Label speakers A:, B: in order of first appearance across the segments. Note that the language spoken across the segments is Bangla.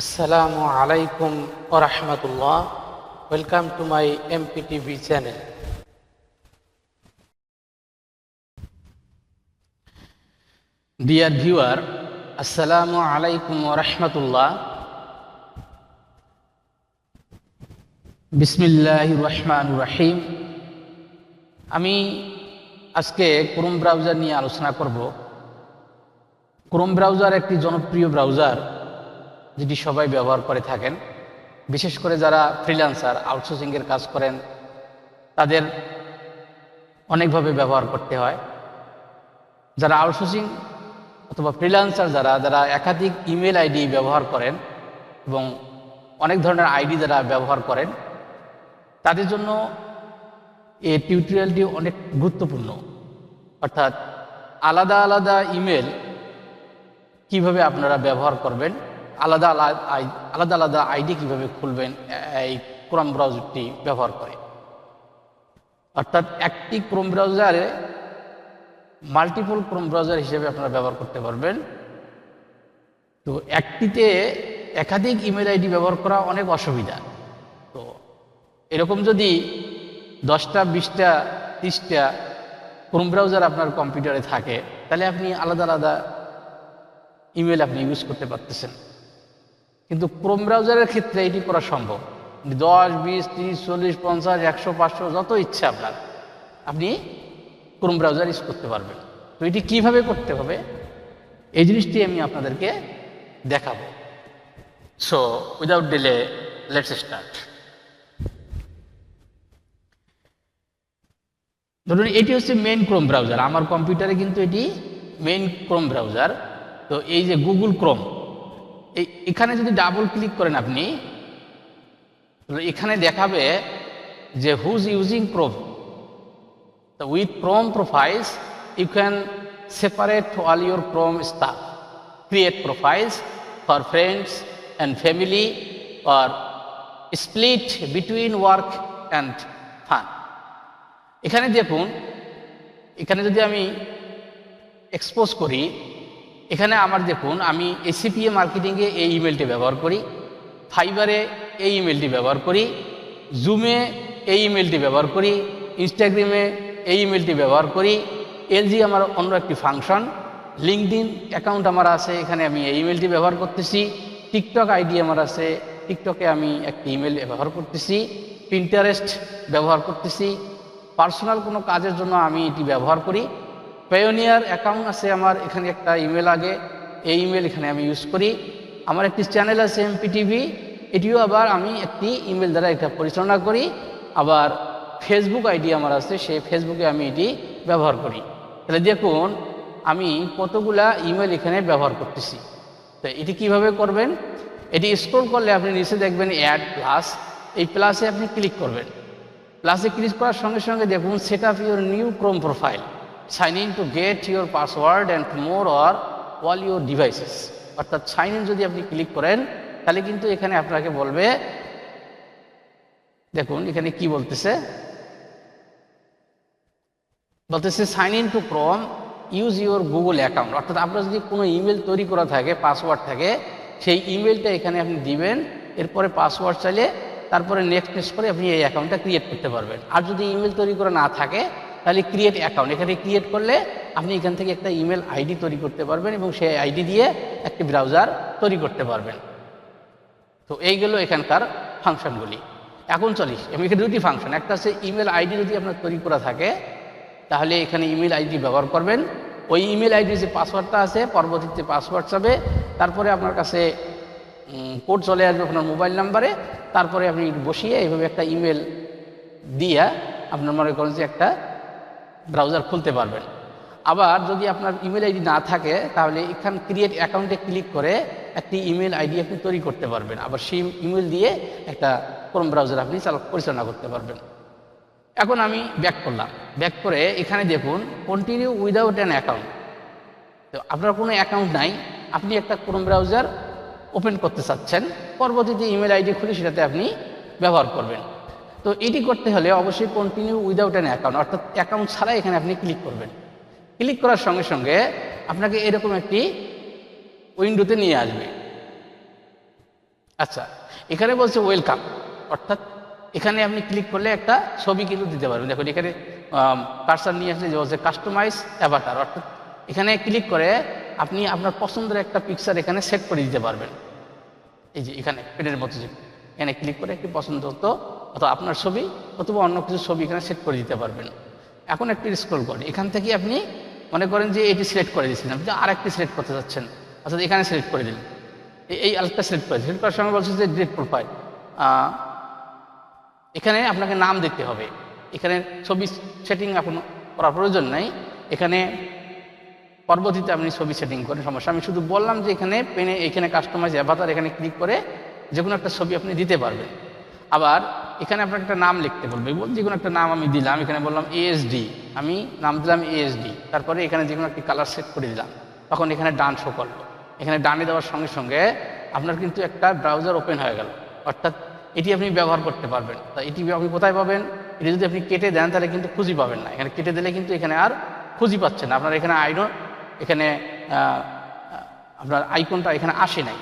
A: Assalamu alaikum wa rahmatullah. Welcome to my MPTV channel. Dear viewer, Assalamu alaikum wa rahmatullah. Bismillahir Rahmanir Rahim. আমি আজকে ক্রোম ব্রাউজার নিয়ে আলোচনা করব। ক্রোম ব্রাউজার একটি জনপ্রিয় ব্রাউজার যেটি সবাই ব্যবহার করে থাকেন, বিশেষ করে যারা ফ্রিল্যান্সার আউটসোর্সিংয়ের কাজ করেন তাদের অনেকভাবে ব্যবহার করতে হয়। যারা আউটসোর্সিং অথবা ফ্রিল্যান্সার যারা একাধিক ইমেল আইডি ব্যবহার করেন এবং অনেক ধরনের আইডি যারা ব্যবহার করেন তাদের জন্য এই টিউটোরিয়ালটি অনেক গুরুত্বপূর্ণ। অর্থাৎ আলাদা আলাদা ইমেল কিভাবে আপনারা ব্যবহার করবেন, আলাদা আলাদা আইডি কিভাবে খুলবেন এই ক্রোম ব্রাউজারটি ব্যবহার করে। অর্থাৎ একটি ক্রোম ব্রাউজারে মাল্টিপল ক্রোম ব্রাউজার হিসেবে আপনারা ব্যবহার করতে পারবেন। তো একটিতে একাধিক ইমেল আইডি ব্যবহার করা অনেক অসুবিধা। তো এরকম যদি 10টা 20টা 30টা ক্রোম ব্রাউজার আপনার কম্পিউটারে থাকে তাহলে আপনি আলাদা আলাদা ইমেল আপনি ইউজ করতে পারতেছেন। কিন্তু ক্রোম ব্রাউজারের ক্ষেত্রে এটি করা সম্ভব। 10, 20, 30, 40, 50, 100, 500 যত ইচ্ছা আপনার আপনি ক্রোম ব্রাউজার ইউজ করতে পারবেন। তো এটি কিভাবে করতে হবে এই জিনিসটি আমি আপনাদেরকে দেখাবো। So without delay let's start. ধরুন এটি হচ্ছে মেইন ক্রোম ব্রাউজার, আমার কম্পিউটারে কিন্তু এটি মেইন ক্রোম ব্রাউজার। তো এই যে গুগল ক্রোম, এখানে যদি ডাবল ক্লিক করেন আপনি এখানে দেখাবে যে হুজ ইউজিং ক্রোম। তো with Chrome profiles you can separate all your Chrome stuff, create profiles for friends and family or split between work and fun. এখানে দেখুন, এখানে যদি আমি এক্সপোজ করি, এখানে আমার দেখুন আমি এসিপিএ মার্কেটিংয়ে এই ইমেলটি ব্যবহার করি, ফাইবারে এই ইমেলটি ব্যবহার করি, জুমে এই ইমেলটি ব্যবহার করি, ইনস্টাগ্রামে এই ইমেলটি ব্যবহার করি, এলজি আমার অন্য একটি ফাংশন, লিঙ্কডইন অ্যাকাউন্ট আমার আছে, এখানে আমি এই ইমেলটি ব্যবহার করতেছি, টিকটক আইডি আমার আছে, টিকটকে আমি একটি ইমেল ব্যবহার করতেছি, পিন্টারেস্ট ব্যবহার করতেছি, পার্সোনাল কোনো কাজের জন্য আমি এটি ব্যবহার করি, পায়োনিয়ার অ্যাকাউন্ট আছে আমার, এখানে একটা ইমেল আগে, এই ইমেল এখানে আমি ইউজ করি, আমার একটি চ্যানেল আছে এমপিটিভি, এটিও আবার আমি একটি ইমেল দ্বারা এটা পরিচালনা করি, আবার ফেসবুক আইডি আমার আছে, সেই ফেসবুকে আমি এটি ব্যবহার করি। তাহলে দেখুন আমি কতগুলা ইমেল এখানে ব্যবহার করতেছি। তো এটি কিভাবে করবেন, এটি স্ক্রল করলে আপনি নিচে দেখবেন অ্যাড প্লাস, এই প্লাসে আপনি ক্লিক করবেন। প্লাসে ক্লিক করার সঙ্গে সঙ্গে দেখুন set up your new Chrome profile, sign in to get your password and more or all your devices. অর্থাৎ সাইন ইন যদি আপনি ক্লিক করেন তাহলে কিন্তু এখানে আপনাকে বলবে, দেখুন এখানে কি বলতেছে sign in to Chrome use your Google account. অর্থাৎ আপনার যদি কোনো ইমেল তৈরি করা থাকে, পাসওয়ার্ড থাকে, সেই ইমেলটা এখানে আপনি দিবেন, এরপরে পাসওয়ার্ড চাইলে তারপরে নেক্সট করে আপনি এই অ্যাকাউন্টটা ক্রিয়েট করতে পারবেন। আর যদি ইমেল তৈরি করা না থাকে তাহলে ক্রিয়েট অ্যাকাউন্ট, এখানে ক্রিয়েট করলে আপনি এখান থেকে একটা ইমেল আইডি তৈরি করতে পারবেন এবং সেই আইডি দিয়ে একটি ব্রাউজার তৈরি করতে পারবেন। তো এইগুলো এখানকার ফাংশনগুলি। এখন চলি, এখানে দুটি ফাংশন, একটা হচ্ছে ইমেল আইডি যদি আপনার তৈরি করা থাকে তাহলে এখানে ইমেল আইডি ব্যবহার করবেন। ওই ইমেল আইডি যে পাসওয়ার্ডটা আছে পরবর্তীতে পাসওয়ার্ড চাবে, তারপরে আপনার কাছে কোড চলে আসবে আপনার মোবাইল নাম্বারে, তারপরে আপনি বসিয়ে এইভাবে একটা ইমেল দিয়ে আপনার মনে করেন যে একটা ব্রাউজার খুলতে পারবেন। আবার যদি আপনার ইমেল আইডি না থাকে তাহলে এখান ক্রিয়েট অ্যাকাউন্টে ক্লিক করে একটি ইমেল আইডি আপনি তৈরি করতে পারবেন, আবার সেই ইমেল দিয়ে একটা ক্রোম ব্রাউজার আপনি পরিচালনা করতে পারবেন। এখন আমি ব্যাক করলাম, ব্যাক করে এখানে দেখুন কন্টিনিউ উইদাউট অ্যান অ্যাকাউন্ট। তো আপনার কোনো অ্যাকাউন্ট নাই, আপনি একটা ক্রোম ব্রাউজার ওপেন করতে চাচ্ছেন, পরবর্তীতে ইমেল আইডি খুলে সেটাতে আপনি ব্যবহার করবেন। তো এটি করতে হলে অবশ্যই কন্টিনিউ উইদাউট অ্যান অ্যাকাউন্ট, অর্থাৎ অ্যাকাউন্ট ছাড়া এখানে আপনি ক্লিক করবেন। ক্লিক করার সঙ্গে সঙ্গে আপনাকে এরকম একটি উইন্ডোতে নিয়ে আসবে। আচ্ছা, এখানে বলছে ওয়েলকাম, অর্থাৎ এখানে আপনি ক্লিক করলে একটা ছবি কিন্তু দিতে পারবেন। দেখুন এখানে কার্সার নিয়ে আসলে যে বলছে কাস্টমাইজ অ্যাভাটার, অর্থাৎ এখানে ক্লিক করে আপনি আপনার পছন্দের একটা পিকচার এখানে সেট করে দিতে পারবেন। এই যে এখানে পেনের মতো যে এখানে ক্লিক করে একটি পছন্দ হতো অথবা আপনার ছবি অথবা অন্য কিছু ছবি এখানে সেট করে দিতে পারবেন। এখন একটি স্ক্রল করেন, এখান থেকে আপনি মনে করেন যে এটি সিলেক্ট করে দিয়েছিলেন, আপনি আর একটি সিলেক্ট করতে যাচ্ছেন, অর্থাৎ এখানে সিলেক্ট করে দিলেন, এই আরেকটা সিলেক্ট করার সময় বলছে যে ডিলিট প্রোফাইল। এখানে আপনাকে নাম দিতে হবে, এখানে ছবি সেটিং এখন করার প্রয়োজন নাই, এখানে পরবর্তীতে আপনি ছবি সেটিং করেন, সমস্যা। আমি শুধু বললাম যে এখানে পেনে এখানে কাস্টমাইজ অ্যাভাটার এখানে ক্লিক করে যে কোনো একটা ছবি আপনি দিতে পারবেন। আবার এখানে আপনাকে একটা নাম লিখতে বলবে, যে কোনো একটা নাম আমি দিলাম, এখানে বললাম এএসডি, আমি নাম দিলাম এএসডি, তারপরে এখানে যে কোনো একটি কালার সেট করে দিলাম, তখন এখানে ডান শো করলো। এখানে ডানে দেওয়ার সঙ্গে সঙ্গে আপনার কিন্তু একটা ব্রাউজার ওপেন হয়ে গেল, অর্থাৎ এটি আপনি ব্যবহার করতে পারবেন। তা এটি আপনি কোথায় পাবেন? এটি যদি আপনি কেটে দেন তাহলে কিন্তু খুঁজি পাবেন না, এখানে কেটে দিলে কিন্তু এখানে আর খুঁজি পাচ্ছেন না, আপনার এখানে এখানে আপনার আইকনটা এখানে আসে নাই,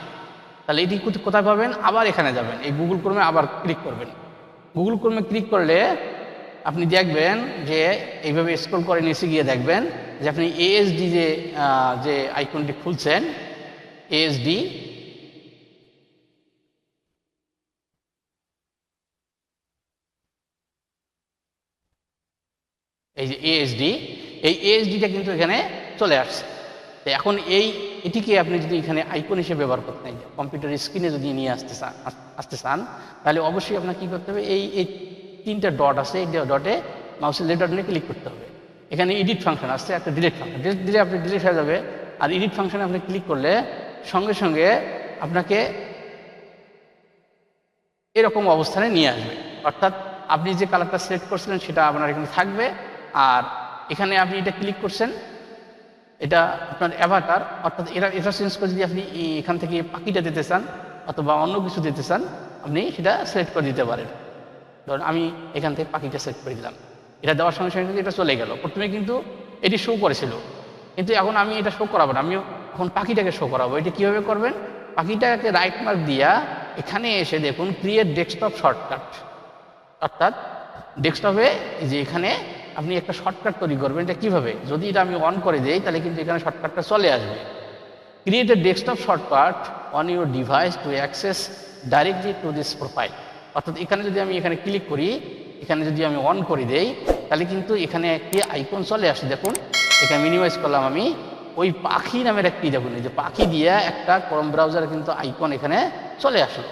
A: তাহলে এটি কোথায় পাবেন? আবার এখানে যাবেন, এই গুগল ক্রোমে আবার ক্লিক করবেন। গুগল ক্রোমে ক্লিক করলে আপনি দেখবেন যে এইভাবে স্ক্রল করে নিচে গিয়ে দেখবেন যে আপনি এএসডি যে আইকনটি খুলছেন, এএসডি, এই যে এএসডি, এই এএসডিটা কিন্তু এখানে চলে আসছে। তো এখন এটিকে আপনি যদি এখানে আইকন হিসেবে ব্যবহার করতে চান, কম্পিউটার স্ক্রিনে যদি নিয়ে আসতে চান, তাহলে অবশ্যই আপনার কী করতে হবে? এই তিনটা ডট আছে, এই ডটে মাউসের লেটার নিয়ে ক্লিক করতে হবে। এখানে এডিট ফাংশন আসছে, একটা ডিলিট ফাংশন, দিলে আপনি ডিলিট হয়ে যাবে। আর এডিট ফাংশনে আপনি ক্লিক করলে সঙ্গে সঙ্গে আপনাকে এরকম অবস্থানে নিয়ে আসবে, অর্থাৎ আপনি যে কালারটা সিলেক্ট করছিলেন সেটা আপনার এখানে থাকবে। আর এখানে আপনি এটা ক্লিক করছেন, এটা আপনার অ্যাভাটার, অর্থাৎ এটা চেঞ্জ করে যদি আপনি এখান থেকে পাখিটা দিতে চান অথবা অন্য কিছু দিতে চান, আপনি সেটা সিলেক্ট করে দিতে পারেন। ধরুন আমি এখান থেকে পাখিটা সিলেক্ট করে দিলাম, এটা দেওয়ার সঙ্গে সঙ্গে কিন্তু এটা চলে গেল। প্রথমে কিন্তু এটি শো করেছিল, কিন্তু এখন আমি এটা শো করাবো না, আমি এখন পাখিটাকে শো করাবো। এটা কীভাবে করবেন? পাখিটাকে রাইট মার্ক দিয়া এখানে এসে দেখুন ক্রিয়েট ডেস্কটপ শর্টকাট, অর্থাৎ ডেস্কটপে যে এখানে আপনি একটা শর্টকাট তৈরি করবেন। এটা কীভাবে? যদি এটা আমি অন করে দিই তাহলে কিন্তু এখানে শর্টকাটটা চলে আসবে। Create a desktop shortcut on your device to access directly to this profile, অর্থাৎ এখানে যদি আমি এখানে ক্লিক করি, এখানে যদি আমি অন করে দেই তাহলে কিন্তু এখানে একটি আইকন চলে আসে। দেখুন এখানে মিনিমাইজ করলাম আমি, ওই পাখি নামের একটি দেখুন, এই যে পাখি দিয়ে একটা ক্রোম ব্রাউজার কিন্তু আইকন এখানে চলে আসলো।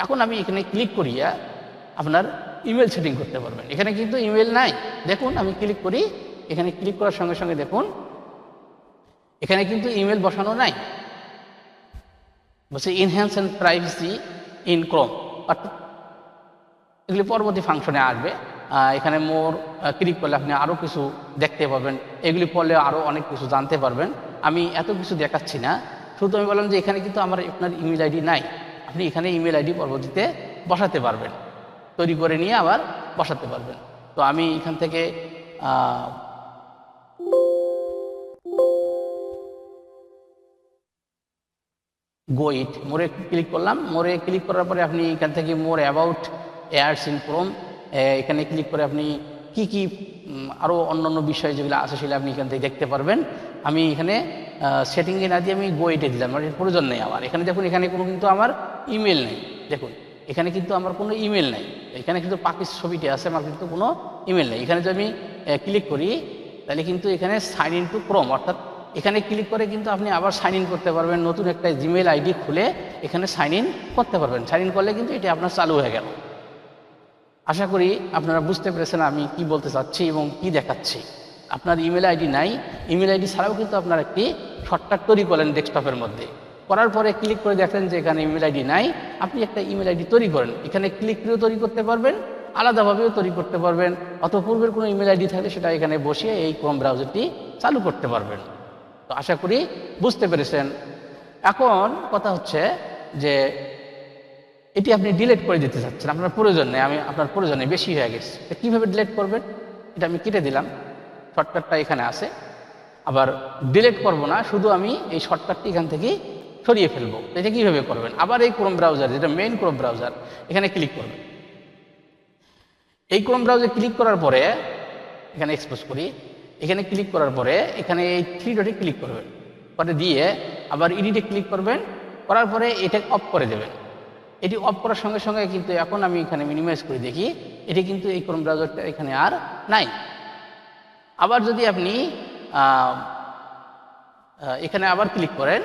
A: এখন আমি এখানে ক্লিক করিয়া আপনার ইমেল সেটিং করতে পারবেন। এখানে কিন্তু ইমেল নাই, দেখুন আমি ক্লিক করি, এখানে ক্লিক করার সঙ্গে সঙ্গে দেখুন এখানে কিন্তু ইমেল বসানো নাই, বলছে enhance and privacy in Chrome, অর্থাৎ এগুলি পরবর্তী ফাংশনে আসবে। এখানে মোর ক্লিক করলে আপনি আরও কিছু দেখতে পাবেন, এগুলি পড়লে আরও অনেক কিছু জানতে পারবেন। আমি এত কিছু দেখাচ্ছি না, শুধু আমি বললাম যে এখানে কিন্তু আমার আপনার ইমেল আইডি নাই, আপনি এখানে ইমেল আইডি পরবর্তীতে বসাতে পারবেন, তৈরি করে নিয়ে আবার বসাতে পারবেন। তো আমি এখান থেকে গোইট মোরে ক্লিক করলাম, মোরে ক্লিক করার পরে আপনি এখান থেকে more about ads in Chrome এখানে ক্লিক করে আপনি কি কি আরও অন্যান্য বিষয় যেগুলো আছে সেগুলো আপনি এখান থেকে দেখতে পারবেন। আমি এখানে সেটিংয়ে না দিয়ে আমি গোইটে দিলাম, মানে প্রয়োজন নেই আমার। এখানে দেখুন এখানে কোনো কিন্তু আমার ইমেল নেই, দেখুন এখানে কিন্তু আমার কোনো ইমেল নেই, এখানে কিন্তু পাখির ছবিটি আছে, আমার কিন্তু কোনো ইমেল নেই। এখানে যদি আমি ক্লিক করি তাহলে কিন্তু এখানে সাইন ইন টু ক্রোম, অর্থাৎ এখানে ক্লিক করে কিন্তু আপনি আবার সাইন ইন করতে পারবেন, নতুন একটা জিমেল আইডি খুলে এখানে সাইন ইন করতে পারবেন। সাইন ইন করলে কিন্তু এটি আপনার চালু হয়ে গেল। আশা করি আপনারা বুঝতে পেরেছেন আমি কি বলতে চাচ্ছি এবং কি দেখাচ্ছি। আপনার ইমেল আইডি নাই, ইমেল আইডি ছাড়াও কিন্তু আপনার একটি শর্টকাট তৈরি করলেন ডেস্কটপের মধ্যে, করার পরে ক্লিক করে দেখলেন যে এখানে ইমেল আইডি নাই, আপনি একটা ইমেল আইডি তৈরি করেন, এখানে ক্লিক করেও তৈরি করতে পারবেন, আলাদাভাবেও তৈরি করতে পারবেন, অত পূর্বের কোনো ইমেল আইডি থাকলে সেটা এখানে বসিয়ে এই ক্রোম ব্রাউজারটি চালু করতে পারবেন। তো আশা করি বুঝতে পেরেছেন। এখন কথা হচ্ছে যে এটি আপনি ডিলিট করে দিতে চাচ্ছেন, আপনার প্রয়োজন নেই, আপনার প্রয়োজন নেই, বেশি হয়ে গেছে। তো কীভাবে ডিলিট করবেন? এটা আমি কেটে দিলাম, শর্টকাটটা এখানে আছে। আবার ডিলিট করব না, শুধু আমি এই শর্টকাটটি এখান থেকে সরিয়ে ফেলবো। এটা কীভাবে করবেন? আবার এই ক্রোম ব্রাউজার, যেটা মেইন ক্রোম ব্রাউজার, এখানে ক্লিক করবেন। এই ক্রোম ব্রাউজার ক্লিক করার পরে এখানে এক্সপোজ করি, এখানে ক্লিক করার পরে এখানে এই 3 ডটে ক্লিক করবেন, পরে দিয়ে আবার এডিটে ক্লিক করবেন, করার পরে এটা অফ করে দেবেন। এটি অফ করার সঙ্গে সঙ্গে কিন্তু এখন আমি এখানে মিনিমাইজ করে দেখি, এটি কিন্তু এই ক্রোম ব্রাউজারটা এখানে আর নাই। আবার যদি আপনি এখানে আবার ক্লিক করেন,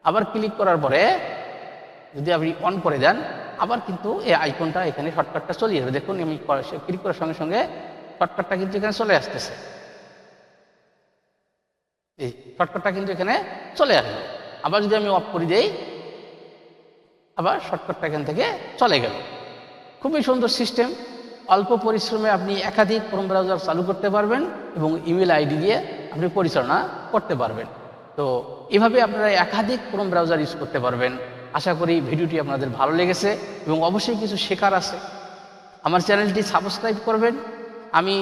A: আবার ক্লিক করার পরে যদি আপনি অন করে দেন, আবার কিন্তু এই আইকনটা এখানে শর্টকাটটা চলে যাবে। দেখুন আমি ক্লিক করার সঙ্গে সঙ্গে শর্টকাটটা কিন্তু এখানে চলে আসতেছে, এই শর্টকাটটা কিন্তু এখানে চলে আসবে। আবার যদি আমি অফ করে দেই, আবার শর্টকাটটা এখান থেকে চলে গেল। খুবই সুন্দর সিস্টেম। অল্প পরিশ্রমে আপনি একাধিক ক্রোম ব্রাউজার চালু করতে পারবেন এবং ইমেল আইডি দিয়ে আপনি পরিচালনা করতে পারবেন। তো এভাবে আপনারা একাধিক ক্রোম ব্রাউজার ইউজ করতে পারবেন। আশা করি ভিডিওটি আপনাদের ভালো লেগেছে এবং অবশ্যই কিছু শেখার আছে। আমার চ্যানেলটি সাবস্ক্রাইব করবেন। আমি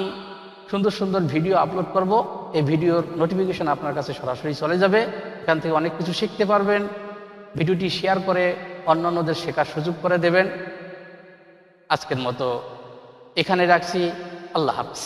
A: সুন্দর সুন্দর ভিডিও আপলোড করব, এই ভিডিওর নোটিফিকেশন আপনার কাছে সরাসরি চলে যাবে। এখান থেকে অনেক কিছু শিখতে পারবেন। ভিডিওটি শেয়ার করে অন্যান্যদের শেখার সুযোগ করে দেবেন। আজকের মতো এখানে রাখছি। আল্লাহ হাফেজ।